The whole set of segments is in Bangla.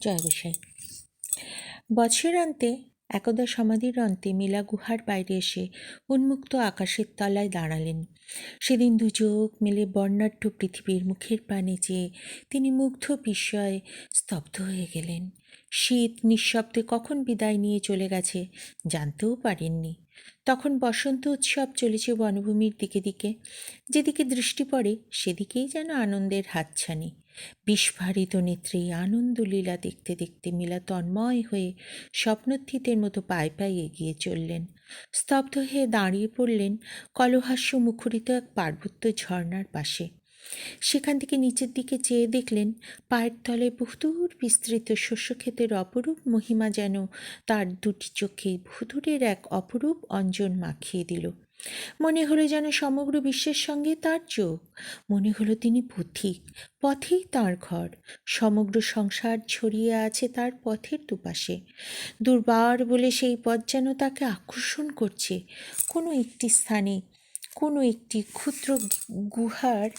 জয় গোসাই। বৎসরান্তে একদা সমাধির অন্তে মিলা গুহার বাইরে এসে উন্মুক্ত আকাশের তলায় দাঁড়ালেন। সেদিন দু চোখ মেলে বর্ণাঢ্য পৃথিবীর মুখের পানে চেয়ে তিনি মুগ্ধ বিস্ময়ে স্তব্ধ হয়ে গেলেন। শীত নিঃশব্দে কখন বিদায় নিয়ে চলে গেছে জানতেও পারেননি। তখন বসন্ত উৎসব চলেছে বনভূমির দিকে দিকে। যেদিকে দৃষ্টি পড়ে সেদিকেই যেন আনন্দের হাতছানি। বিস্ফারিত নেত্রে আনন্দলীলা দেখতে দেখতে মিলা তন্ময় হয়ে স্বপ্নোত্থিতের মতো পায়ে পায়ে এগিয়ে চললেন। স্তব্ধ হয়ে দাঁড়িয়ে পড়লেন কলহাস্য মুখরিত এক পার্বত্য ঝর্ণার পাশে। সেখান থেকে নিচের দিকে চেয়ে দেখলেন পায়ের তলে বহুদূর বিস্তৃত শস্যক্ষেতের অপরূপ মহিমা যেন তার দুটি চোখে বহুদূরের এক অপরূপ অঞ্জন মাখিয়ে দিল। মনে হলো যেন সমগ্র বিশ্বের সঙ্গে তার চোখ। মনে হলো তিনি পথিক, পথেই তার ঘর। সমগ্র সংসার ছড়িয়ে আছে তার পথের দুপাশে। দুর্বার বলে সেই পথ যেন তাকে আকর্ষণ করছে। কোনো একটি স্থানে কোনো একটি ক্ষুদ্র গুহার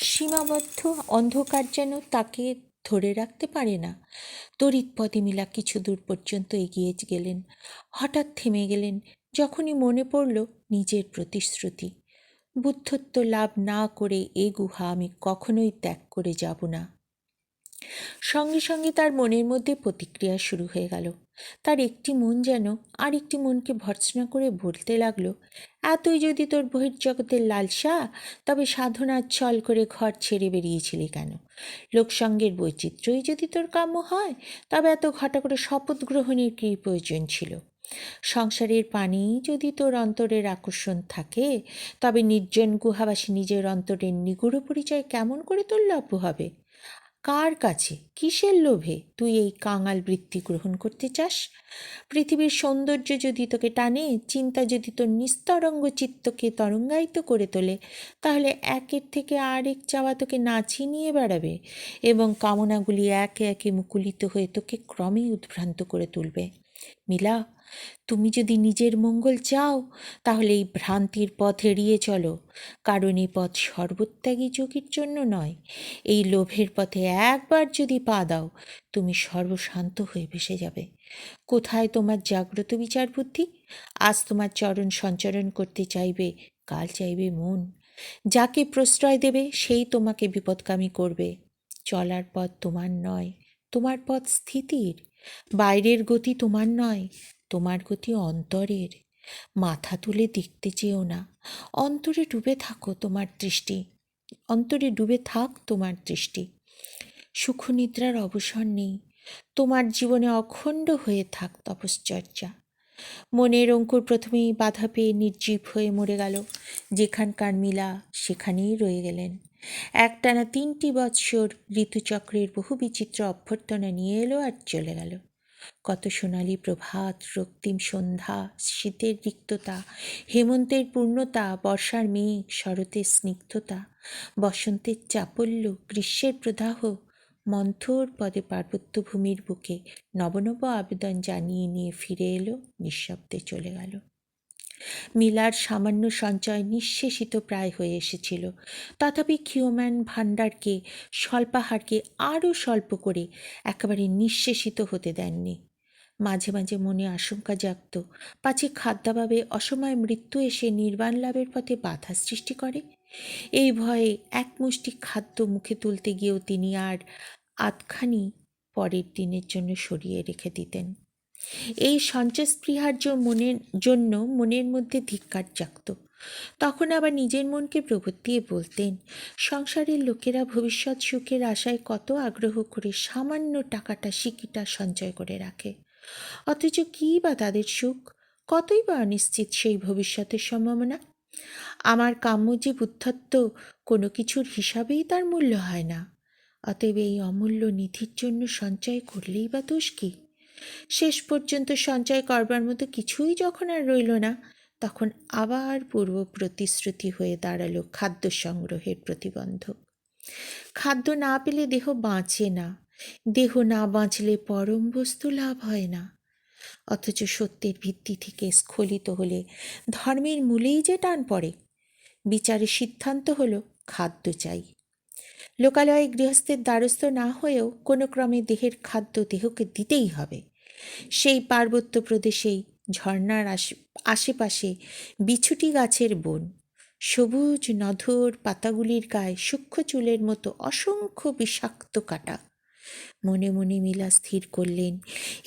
সীমাবদ্ধ অন্ধকার যেন তাকে ধরে রাখতে পারে না। তড়িৎ পদে মিলা কিছু দূর পর্যন্ত এগিয়ে গেলেন। হঠাৎ থেমে গেলেন যখনই মনে পড়ল নিজের প্রতিশ্রুতি। বুদ্ধত্ব লাভ না করে এ গুহা আমি কখনোই ত্যাগ করে যাব না। সঙ্গে সঙ্গে তার মনের মধ্যে প্রতিক্রিয়া শুরু হয়ে গেল। তার একটি মন যেন আর একটি মনকে ভর্ৎসনা করে বলতে লাগলো, এতই যদি তোর বহির্জগতের লালসা, তবে সাধনার ছল করে ঘর ছেড়ে বেরিয়েছিলি কেন? লোকসঙ্গের বৈচিত্র্যই যদি তোর কাম্য হয়, তবে এত ঘটা করে শপথ গ্রহণের কী প্রয়োজন ছিল? সংসারের পানেই যদি তোর অন্তরের আকর্ষণ থাকে, তবে নির্জন গুহাবাসী নিজের অন্তরের নিগূঢ় পরিচয় কেমন করে তোর লভ্য হবে? কার কাছে, কিসের লোভে তুই এই কাঙাল বৃত্তি গ্রহণ করতে চাস? পৃথিবীর সৌন্দর্য যদি তোকে টানে, চিন্তা যদি তোর নিস্তরঙ্গ চিত্তকে তরঙ্গায়িত করে তোলে, তাহলে একের থেকে আরেক চাওয়া তোকে নাচিয়ে নিয়ে বেড়াবে এবং কামনাগুলি একে একে মুকুলিত হয়ে তোকে ক্রমেই উদ্ভ্রান্ত করে তুলবে। মিলা, তুমি যদি নিজের মঙ্গল চাও, তাহলে এই ভ্রান্তির পথ এড়িয়ে চলো। কারণ এই পথ সর্বত্যাগী যোগীর জন্য নয়। এই লোভের পথে একবার যদি পা দাও, তুমি সর্বশান্ত হয়ে ভেসে যাবে। কোথায় তোমার জাগ্রত বিচার বুদ্ধি? আজ তোমার চরণ সঞ্চরণ করতে চাইবে, কাল চাইবে মন। যাকে প্রশ্রয় দেবে সেই তোমাকে বিপদগামী করবে। চলার পথ তোমার নয়, তোমার পথ স্থিতির। বাইরের গতি তোমার নয়, তোমার গতি অন্তরের। মাথা তুলে দেখতে চেও না, অন্তরে ডুবে থাকো তোমার দৃষ্টি, অন্তরে ডুবে থাক তোমার দৃষ্টি। সুখনিদ্রার অবসর নেই, তোমার জীবনে অখণ্ড হয়ে থাক তপশ্চর্যা। মনের অঙ্কুর প্রথমেই বাধা পেয়ে নির্জীব হয়ে মরে গেল। যেখানকার মিলা সেখানেই রয়ে গেলেন। একটানা 3টি বৎসর ঋতুচক্রের বহু বিচিত্র অভ্যর্থনা নিয়ে এলো আর চলে গেল। কত সোনালি প্রভাত, রক্তিম সন্ধ্যা, শীতের রিক্ততা, হেমন্তের পূর্ণতা, বর্ষার মেঘ, শরতের স্নিগ্ধতা, বসন্তের চাপল্য, গ্রীষ্মের প্রদাহ, মন্থর পদে পার্বত্য ভূমির বুকে নবনব আবেদন জানিয়ে নিয়ে ফিরে এলো, নিঃশব্দে চলে গেল। মিলার সামান্য সঞ্চয় নিঃশেষিত প্রায় হয়ে এসেছিল। তথাপি ক্ষীয়মান ভাণ্ডারকে, স্বল্পাহারকে আরও স্বল্প করে একেবারে নিঃশেষিত হতে দেননি। মাঝে মাঝে মনে আশঙ্কা জাগত, পাছে খাদ্যাভাবে অসময়ে মৃত্যু এসে নির্বাণ লাভের পথে বাধা সৃষ্টি করে। এই ভয়ে এক মুষ্টি খাদ্য মুখে তুলতে গিয়েও তিনি আর আধখানি পরের দিনের জন্য সরিয়ে রেখে দিতেন। এই সঞ্চয়স্পৃহার জন্য মনের মধ্যে ধিক্কার জাগত। তখন আবার নিজের মনকে প্রবর্তিয়ে বলতেন, সংসারের লোকেরা ভবিষ্যৎ সুখের আশায় কত আগ্রহ করে সামান্য টাকাটা সিকিটা সঞ্চয় করে রাখে, অথচ কী বা তাদের সুখ? কতই বা অনিশ্চিত সেই ভবিষ্যতের সম্ভাবনা। আমার কাম্য যে বুদ্ধত্ব, কোনো কিছুর হিসাবেই তার মূল্য হয় না। অতএব এই অমূল্য নিধির জন্য সঞ্চয় করলেই বা দোষ কী? শেষ পর্যন্ত সঞ্চয় করবার মতো কিছুই যখন আর রইল না, তখন আবার পূর্ব প্রতিশ্রুতি হয়ে দাঁড়ালো খাদ্য সংগ্রহের প্রতিবন্ধক। খাদ্য না পেলে দেহ বাঁচে না, দেহ না বাঁচলে পরম বস্তু লাভ হয় না। অথচ সত্যের ভিত্তি থেকে স্খলিত হলে ধর্মের মূলেই যে টান পড়ে। বিচারের সিদ্ধান্ত হলো খাদ্য চাই। লোকালয়ে গৃহস্থের দ্বারস্থ না হয়েও কোনো ক্রমে দেহের খাদ্য দেহকে দিতেই হবে। সেই পার্বত্য প্রদেশেই ঝর্ণার আশেপাশে বিছুটি গাছের বন, সবুজ নধর পাতাগুলির গায়ে সূক্ষ্ম চুলের মতো অসংখ্য বিষাক্ত কাটা। মনে মনে মিলা স্থির করলেন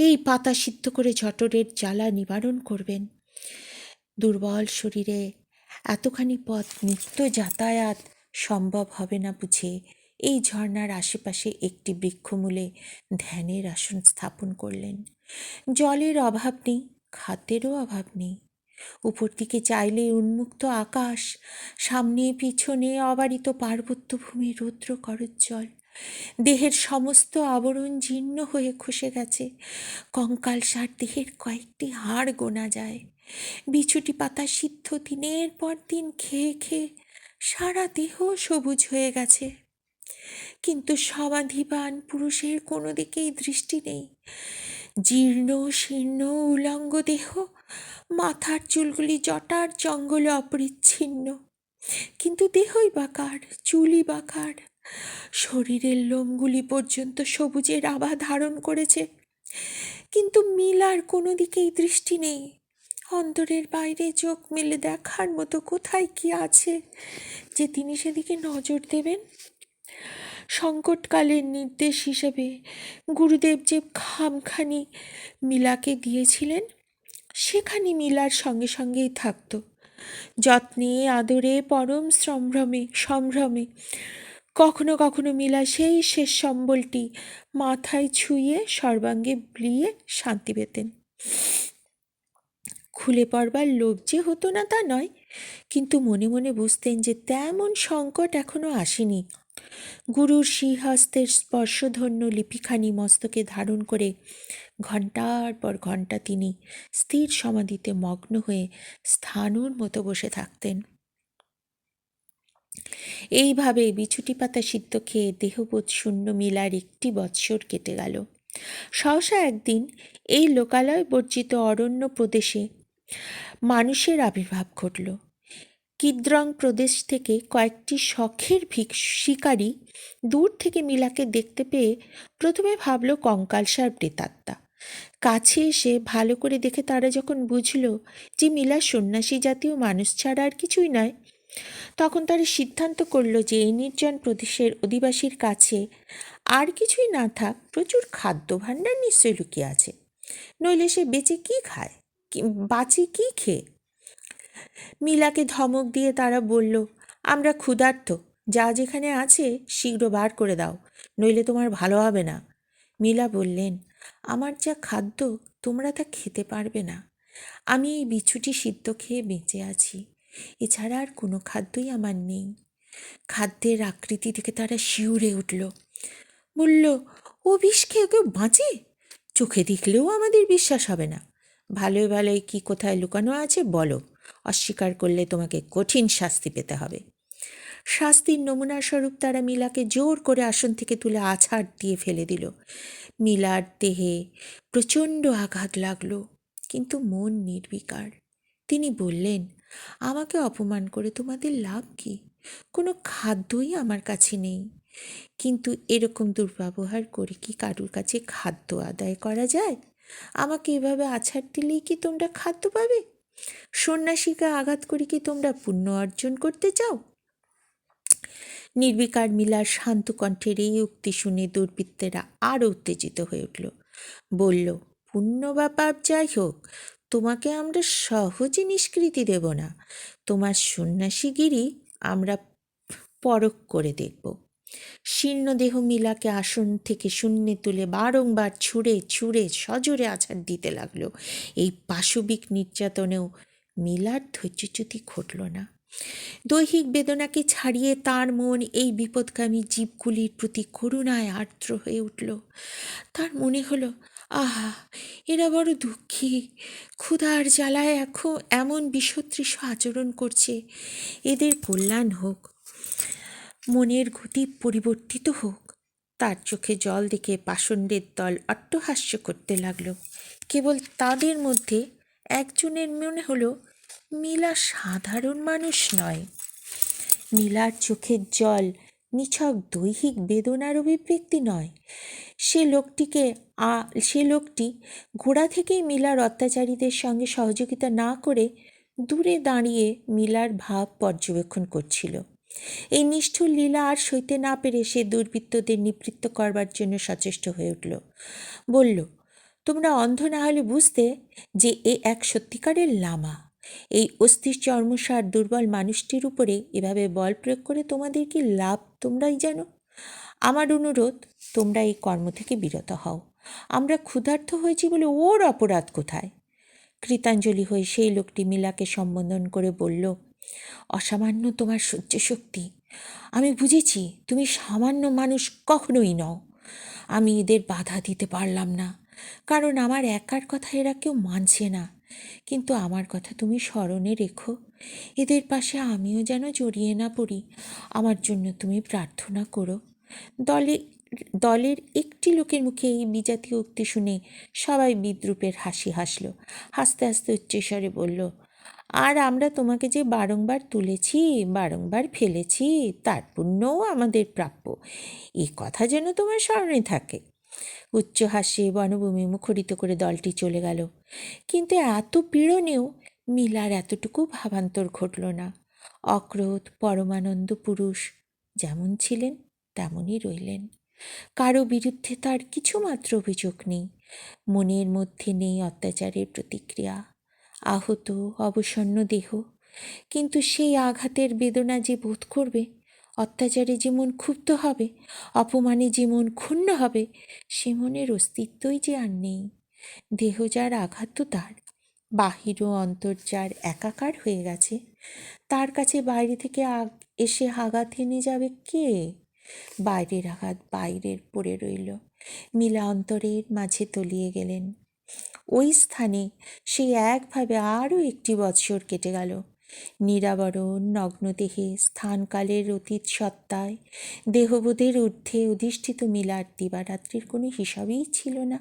এই পাতা সিদ্ধ করে জঠরের জ্বালা নিবারণ করবেন। দুর্বল শরীরে এতখানি পথ নিত্য যাতায়াত সম্ভব হবে না বুঝে এই ঝর্ণার আশেপাশে একটি বৃক্ষমূলে ধ্যানের আসন স্থাপন করলেন। জলের অভাব নেই, খাদ্যেরও অভাব নেই। উপর দিকে চাইলে উন্মুক্ত আকাশ, সামনে পিছনে অবারিত পার্বত্য ভূমি, রৌদ্র করজ্জ্বল। দেহের সমস্ত আবরণ জীর্ণ হয়ে খসে গেছে, কঙ্কালসার দেহের কয়েকটি হাড় গোনা যায়। বিছুটি পাতা সিদ্ধ দিনের পর দিন খেয়ে খেয়ে সারা দেহ সবুজ হয়ে গেছে, কিন্তু সমাধিবান পুরুষের কোনো দিকেই দৃষ্টি নেই। জীর্ণ শীর্ণ উলঙ্গ দেহ, মাথার চুলগুলি জটার জঙ্গলে অপরিচ্ছিন্ন, কিন্তু দেহই বাকার, চুলই বাকার। শরীরের লোমগুলি পর্যন্ত সবুজের আভা ধারণ করেছে, কিন্তু মিলার কোনো দিকেই দৃষ্টি নেই। অন্তরের বাইরে চোখ মেলে দেখার মতো কোথায় কি আছে যে তিনি সেদিকে নজর দেবেন? সংকটকালের নির্দেশ হিসেবে গুরুদেব যে খামখানি মিলাকে দিয়েছিলেন, সেখানে মিলার সঙ্গে সঙ্গেই থাকত, যত্নে আদরে পরম সম্ভ্রমে। কখনো কখনো মিলা সেই শেষ সম্বলটি মাথায় ছুঁয়ে সর্বাঙ্গে বিলিয়ে শান্তি পেতেন। খুলে পড়বার লোভ যে হতো না তা নয়, কিন্তু মনে মনে বুঝতেন যে তেমন সংকট এখনো আসেনি। গুরুর শ্রীহস্তের স্পর্শধন্য লিপিখানি মস্তকে ধারণ করে ঘণ্টার পর ঘণ্টা তিনি স্থির সমাধিতে মগ্ন হয়ে স্থাণুর মতো বসে থাকতেন। এইভাবে বিছুটি পাতা সিদ্ধ খেয়ে দেহবোধ শূন্য মিলার একটি বৎসর কেটে গেল। সহসা একদিন এই লোকালয় বর্জিত অরণ্য প্রদেশে মানুষের আবির্ভাব ঘটল। কিদ্রং প্রদেশ থেকে কয়েকটি শখের শিকারী দূর থেকে মিলাকে দেখতে পেয়ে প্রথমে ভাবল কঙ্কালসার প্রেতাত্মা। কাছে এসে ভালো করে দেখে তারা যখন বুঝল যে মিলা সন্ন্যাসী জাতীয় মানুষ ছাড়া আর কিছুই নয়, তখন তারা সিদ্ধান্ত করল যে এই নির্জন প্রদেশের অধিবাসীর কাছে আর কিছুই না থাক, প্রচুর খাদ্য ভাণ্ডার নিশ্চয়ই লুকিয়ে আছে, নইলে সে বেঁচে কি খায়, বাঁচে কি খেয়ে। মিলাকে ধমক দিয়ে তারা বলল, আমরা ক্ষুধার্ত, যা যেখানে আছে শীঘ্র বার করে দাও, নইলে তোমার ভালো হবে না। মিলা বললেন, আমার যা খাদ্য তোমরা তা খেতে পারবে না। আমি এই বিছুটি সিদ্ধ খেয়ে বেঁচে আছি, এছাড়া আর কোনো খাদ্যই আমার নেই। খাদ্যের আকৃতি থেকে তারা শিউরে উঠল, বলল, ও বিষ খেয়ে কেউ বাঁচে? চোখে দেখলেও আমাদের বিশ্বাস হবে না। ভালোই ভালোই কি কোথায় লুকানো আছে বলো, অস্বীকার করলে তোমাকে কঠিন শাস্তি পেতে হবে। শাস্তির নমুনা স্বরূপ তারা মিলাকে জোর করে আসন থেকে তুলে আছাড় দিয়ে ফেলে দিল। মিলার দেহে প্রচণ্ড আঘাত লাগলো, কিন্তু মন নির্বিকার। তিনি বললেন, আমাকে অপমান করে তোমাদের লাভ কি? কোনো খাদ্যই আমার কাছে নেই, কিন্তু এরকম দুর্ব্যবহার করে কি কারুর কাছে খাদ্য আদায় করা যায়? আমাকে এভাবে আছাড় দিলেই কি তোমরা খাদ্য পাবে? সন্ন্যাসীকে আঘাত করে কি তোমরা পুণ্য অর্জন করতে চাও? নির্বিকার মিলার শান্ত কণ্ঠের এই উক্তি শুনে দুর্বৃত্তেরা আরও উত্তেজিত হয়ে উঠল। বলল, পুণ্য বা পাপ যাই হোক, তোমাকে আমরা সহজে নিষ্কৃতি দেব না। তোমার সন্ন্যাসীগিরি আমরা পরখ করে দেখব। শীর্ণদেহ মিলাকে আসন থেকে শূন্যে তুলে বারংবার ছুঁড়ে ছুঁড়ে সজোরে আছাড় দিতে লাগলো। এই পাশবিক নির্যাতনেও মিলার ধৈর্যচ্যুতি ঘটল না। দৈহিক বেদনাকে ছাড়িয়ে তার মন এই বিপদগামী জীবগুলির প্রতি করুণায় আর্দ্র হয়ে উঠল। তার মনে হলো, আহা, এরা বড় দুঃখী, ক্ষুধার জ্বালায় এখন এমন বিষদৃশ আচরণ করছে, এদের কল্যাণ হোক, মনের গতি পরিবর্তিত হোক। তার চোখে জল দেখে পাষণ্ডের দল অট্টহাস্য করতে লাগলো। কেবল তাদের মধ্যে একজনের মনে হলো মিলা সাধারণ মানুষ নয়। মিলার চোখের জল নিছক দৈহিক বেদনার অভিব্যক্তি নয়। সে লোকটি গোড়া থেকেই মিলার অত্যাচারীদের সঙ্গে সহযোগিতা না করে দূরে দাঁড়িয়ে মিলার ভাব পর্যবেক্ষণ করছিল। এই নিষ্ঠুর লীলা আর সইতে না পেরে সে দুর্বৃত্তদের নিবৃত্ত করবার জন্য সচেষ্ট হয়ে উঠল। বলল, তোমরা অন্ধ না হলে বুঝতে যে এ এক সত্যিকারের লামা। এই অস্থির চর্মসার দুর্বল মানুষটির উপরে এভাবে বল প্রয়োগ করে তোমাদের কি লাভ তোমরাই জানো। আমার অনুরোধ, তোমরা এই কর্ম থেকে বিরত হও। আমরা ক্ষুধার্ত হয়েছি বলে ওর অপরাধ কোথায়? কৃতাঞ্জলি হয়ে সেই লোকটি মিলাকে সম্বোধন করে বলল, অসামান্য তোমার সহ্য শক্তি। আমি বুঝেছি তুমি সামান্য মানুষ কখনোই নও। আমি এদের বাধা দিতে পারলাম না, কারণ আমার একার কথা এরা কেউ মানছে না। কিন্তু আমার কথা তুমি স্মরণে রেখো। এদের পাশে আমিও যেন জড়িয়ে না পড়ি। আমার জন্য তুমি প্রার্থনা করো। দলের একটি লোকের মুখে এই বিজাতীয় উক্তি শুনে সবাই বিদ্রূপের হাসি হাসল। হাসতে হাসতে উচ্চস্বরে বলল, আর আমরা তোমাকে যে বারংবার তুলেছি, বারংবার ফেলেছি, তার পুণ্যও আমাদের প্রাপ্য। এই কথা যেন তোমার স্মরণে থাকে। উচ্চ হাস্যে বনভূমি মুখরিত করে দলটি চলে গেল। কিন্তু এত পীড়নেও মিলার এতটুকু ভাবান্তর ঘটল না। অক্রোধ পরমানন্দ পুরুষ যেমন ছিলেন তেমনই রইলেন। কারো বিরুদ্ধে তার কিছুমাত্র অভিযোগ নেই। মনের মধ্যে নেই অত্যাচারের প্রতিক্রিয়া। আহত অবসন্ন দেহ, কিন্তু সেই আঘাতের বেদনা যে বোধ করবে, অত্যাচারে যেমন ক্ষুব্ধ হবে, অপমানে যেমন ক্ষুণ্ণ হবে, সে মনের অস্তিত্বই যে আর নেই। দেহ যার আঘাত তো তার, বাহির ও অন্তর যার একাকার হয়ে গেছে, তার কাছে বাইরে থেকে এসে আঘাত এনে যাবে কে? বাইরের আঘাত বাইরের পড়ে রইল। মিলা অন্তরের মাঝে তলিয়ে গেলেন। ওই স্থানে সেই একভাবে আরও একটি বৎসর কেটে গেল। নিরাবরণ নগ্নদেহে স্থানকালের অতীত সত্তায় দেহবোধের ঊর্ধ্বে অধিষ্ঠিত মিলার দিবারাত্রির কোনো হিসাবেই ছিল না।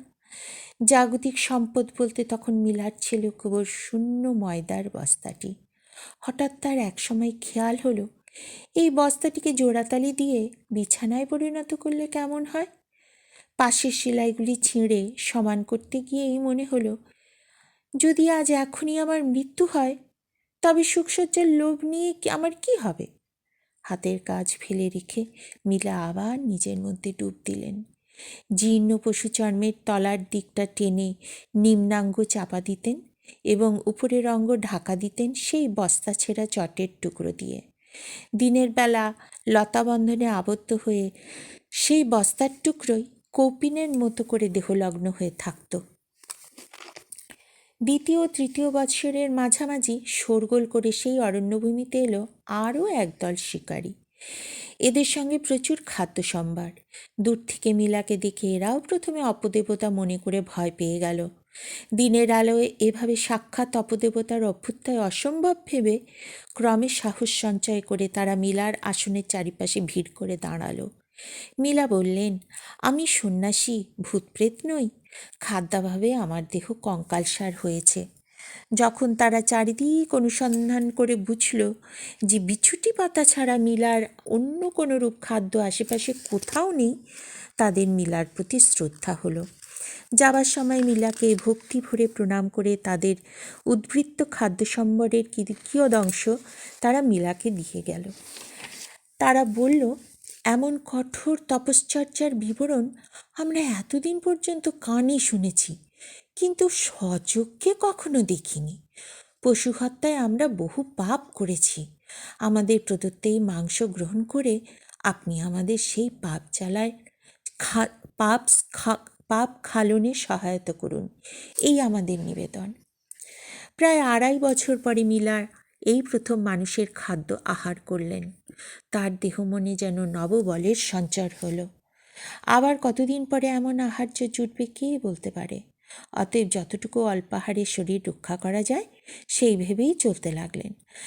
জাগতিক সম্পদ বলতে তখন মিলার ছিল কেবল শূন্য ময়দার বস্তাটি। হঠাৎ তার একসময় খেয়াল হলো, এই বস্তাটিকে জোড়াতালি দিয়ে বিছানায় পরিণত করলে কেমন হয়। পাশের সেলাইগুলি ছিঁড়ে সমান করতে গিয়েই মনে হলো, যদি আজ এখনই আমার মৃত্যু হয়, তবে সুখসজ্জার লোভ নিয়ে আমার কি হবে? হাতের কাজ ফেলে রেখে মিলা আবার নিজের মধ্যে ডুব দিলেন। জীর্ণ পশু চর্মের তলার দিকটা টেনে নিম্নাঙ্গ চাপা দিতেন এবং উপরের অঙ্গ ঢাকা দিতেন সেই বস্তা ছেঁড়া চটের টুকরো দিয়ে। দিনের বেলা লতাবন্ধনে আবদ্ধ হয়ে সেই বস্তার টুকরোই কৌপিনের মতো করে দেহলগ্ন হয়ে থাকত। দ্বিতীয় তৃতীয় বৎসরের মাঝামাঝি শোরগোল করে সেই অরণ্যভূমিতে এলো আরও একদল শিকারী। এদের সঙ্গে প্রচুর খাদ্য সম্ভার। দূর থেকে মিলাকে দেখে এরাও প্রথমে অপদেবতা মনে করে ভয় পেয়ে গেল। দিনের আলোয় এভাবে সাক্ষাৎ অপদেবতার অভ্যুত্থায় অসম্ভব ভেবে ক্রমে সাহস সঞ্চয় করে তারা মিলার আসনের চারিপাশে ভিড় করে দাঁড়ালো। মিলা বললেন, আমি সন্ন্যাসী, ভূতপ্রেত নই। খাদ্যাভাবে আমার দেহ কঙ্কালসার হয়েছে। যখন তারা চারিদিক অনুসন্ধান করে বুঝল যে বিছুটি পাতা ছাড়া মিলার অন্য কোনো রূপ খাদ্য আশেপাশে কোথাও নেই, তাদের মিলার প্রতি শ্রদ্ধা হলো। যাবার সময় মিলাকে ভক্তি ভরে প্রণাম করে তাদের উদ্বৃত্ত খাদ্য সম্বরের কিয়দংশ তারা মিলাকে দিয়ে গেল। তারা বলল, এমন কঠোর তপশ্চর্যার বিবরণ আমরা এতদিন পর্যন্ত কানে শুনেছি, কিন্তু স্বচক্ষে কখনো দেখিনি। পশু হত্যায় আমরা বহু পাপ করেছি। আমাদের প্রদত্ত এই মাংস গ্রহণ করে আপনি আমাদের সেই পাপ খালনে সহায়তা করুন, এই আমাদের নিবেদন। প্রায় 2.5 বছর পরে মিলা এই প্রথম মানুষের খাদ্য আহার করলেন। তার দেহ মনে যেন নববলের সঞ্চার হলো। আবার কতদিন পরে এমন আহার্য জুটবে কে বলতে পারে। অতএব যতটুকু অল্পাহারে শরীর রক্ষা করা যায় সেই ভেবেই চলতে লাগলেন।